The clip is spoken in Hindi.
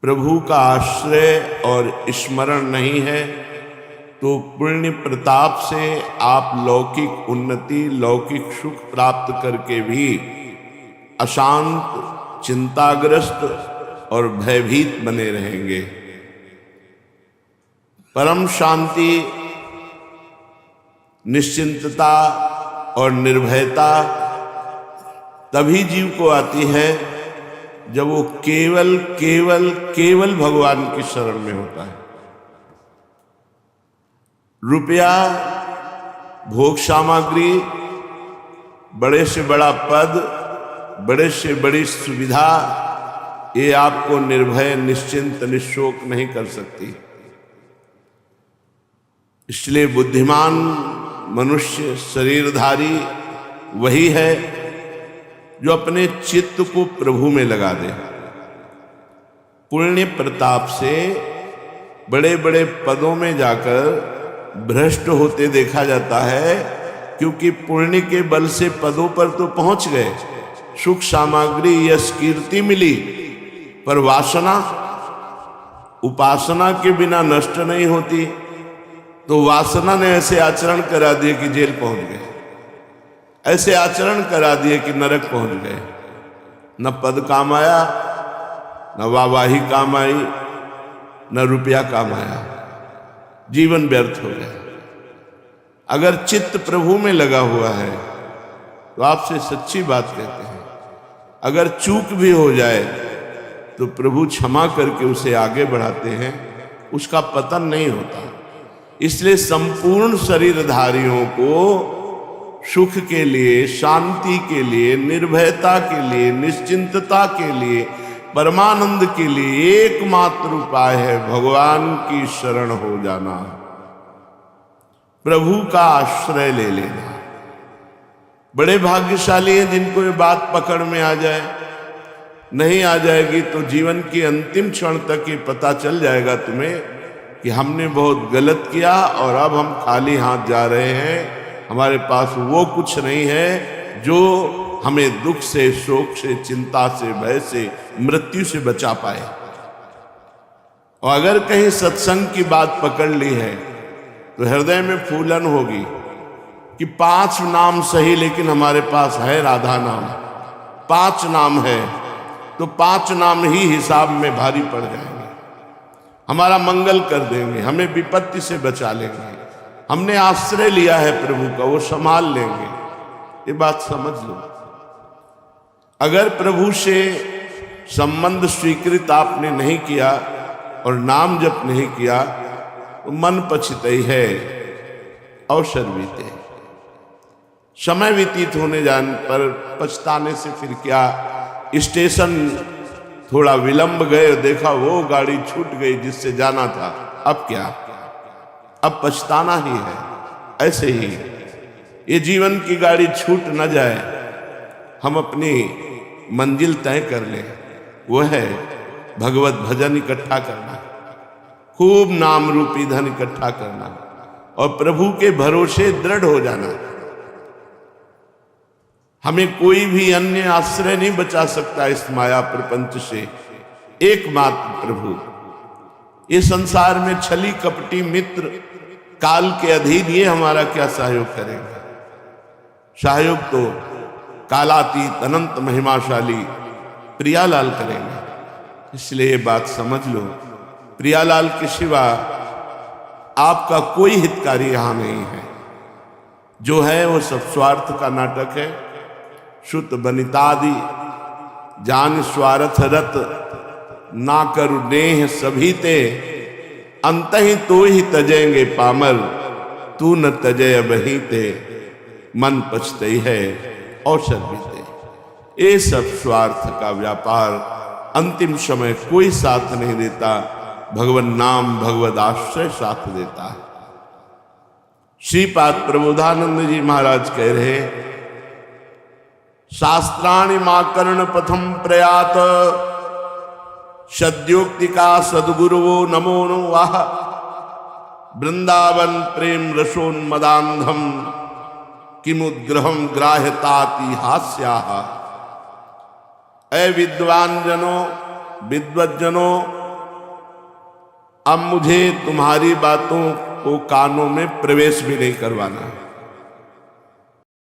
प्रभु का आश्रय और स्मरण नहीं है तो पुण्य प्रताप से आप लौकिक उन्नति, लौकिक सुख प्राप्त करके भी अशांत, चिंताग्रस्त और भयभीत बने रहेंगे। परम शांति, निश्चिंतता और निर्भयता तभी जीव को आती है जब वो केवल केवल केवल भगवान की शरण में होता है। रुपया, भोग सामग्री, बड़े से बड़ा पद, बड़े से बड़ी सुविधा, ये आपको निर्भय, निश्चिंत, निशोक नहीं कर सकती। इसलिए बुद्धिमान मनुष्य, शरीरधारी वही है जो अपने चित्त को प्रभु में लगा दे। पुण्य प्रताप से बड़े बड़े पदों में जाकर भ्रष्ट होते देखा जाता है, क्योंकि पुण्य के बल से पदों पर तो पहुंच गए, सुख सामग्री, यश, कीर्ति मिली, पर वासना उपासना के बिना नष्ट नहीं होती। तो वासना ने ऐसे आचरण करा दिए कि जेल पहुंच गए, ऐसे आचरण करा दिए कि नरक पहुंच गए। न पद काम आया, न वाहवाही काम आई, न रुपया काम आया, जीवन व्यर्थ हो गया। अगर चित्त प्रभु में लगा हुआ है तो आपसे सच्ची बात कहते हैं, अगर चूक भी हो जाए तो प्रभु क्षमा करके उसे आगे बढ़ाते हैं, उसका पतन नहीं होता। इसलिए संपूर्ण शरीरधारियों को सुख के लिए, शांति के लिए, निर्भयता के लिए, निश्चिंतता के लिए, परमानंद के लिए एकमात्र उपाय है भगवान की शरण हो जाना, प्रभु का आश्रय ले लेना। बड़े भाग्यशाली हैं जिनको ये बात पकड़ में आ जाए। नहीं आ जाएगी तो जीवन के अंतिम क्षण तक ये पता चल जाएगा तुम्हें कि हमने बहुत गलत किया और अब हम खाली हाथ जा रहे हैं, हमारे पास वो कुछ नहीं है जो हमें दुख से, शोक से, चिंता से, भय से, मृत्यु से बचा पाए। और अगर कहीं सत्संग की बात पकड़ ली है तो हृदय में फूलन होगी कि 5 नाम सही, लेकिन हमारे पास है राधा नाम। 5 नाम है तो 5 नाम ही हिसाब में भारी पड़ जाएंगे, हमारा मंगल कर देंगे, हमें विपत्ति से बचा लेंगे। हमने आश्रय लिया है प्रभु का, वो संभाल लेंगे। ये बात समझ लो। अगर प्रभु से संबंध स्वीकृत आपने नहीं किया और नाम जप नहीं किया तो मन पछताई है, अवसर बीते। समय व्यतीत होने जाने पर पछताने से फिर क्या। स्टेशन थोड़ा विलंब गए, देखा वो गाड़ी छूट गई जिससे जाना था, अब क्या, अब पछताना ही है। ऐसे ही ये जीवन की गाड़ी छूट न जाए, हम अपनी मंजिल तय कर लें, वो है भगवत भजन इकट्ठा करना, खूब नाम रूपी धन इकट्ठा करना और प्रभु के भरोसे दृढ़ हो जाना। हमें कोई भी अन्य आश्रय नहीं बचा सकता इस माया प्रपंच से, एकमात्र प्रभु। इस संसार में छली कपटी मित्र काल के अधीन, ये हमारा क्या सहयोग करेगा। सहयोग तो कालातीत अनंत महिमाशाली प्रियालाल करेंगे। इसलिए ये बात समझ लो, प्रियालाल के सिवा आपका कोई हितकारी यहां नहीं है। जो है वो सब स्वार्थ का नाटक है। शुत बनितादि जान स्वार्थ रत, ना करु नेह सभी ते, अंतहि तो ही तजेंगे पामर, तू न तजय बही ते, मन पछतई है अवसर बीते। ये सब स्वार्थ का व्यापार, अंतिम समय कोई साथ नहीं देता, भगवन नाम, भगवद आश्रय साथ देता है। श्रीपाद प्रबोधानंद जी महाराज कह रहे, शास्त्राणि माकर्ण पथम प्रयात, सद्योक्ति का सदगुरुवो नमो नो वाह, वृंदावन प्रेम रसोन्मदान्धम, किमुद्ग्रहम ग्राह्यताति हास्याः। ऐ विद्वान जनों, विद्वज्जनों, अब मुझे तुम्हारी बातों को कानों में प्रवेश भी नहीं करवाना है।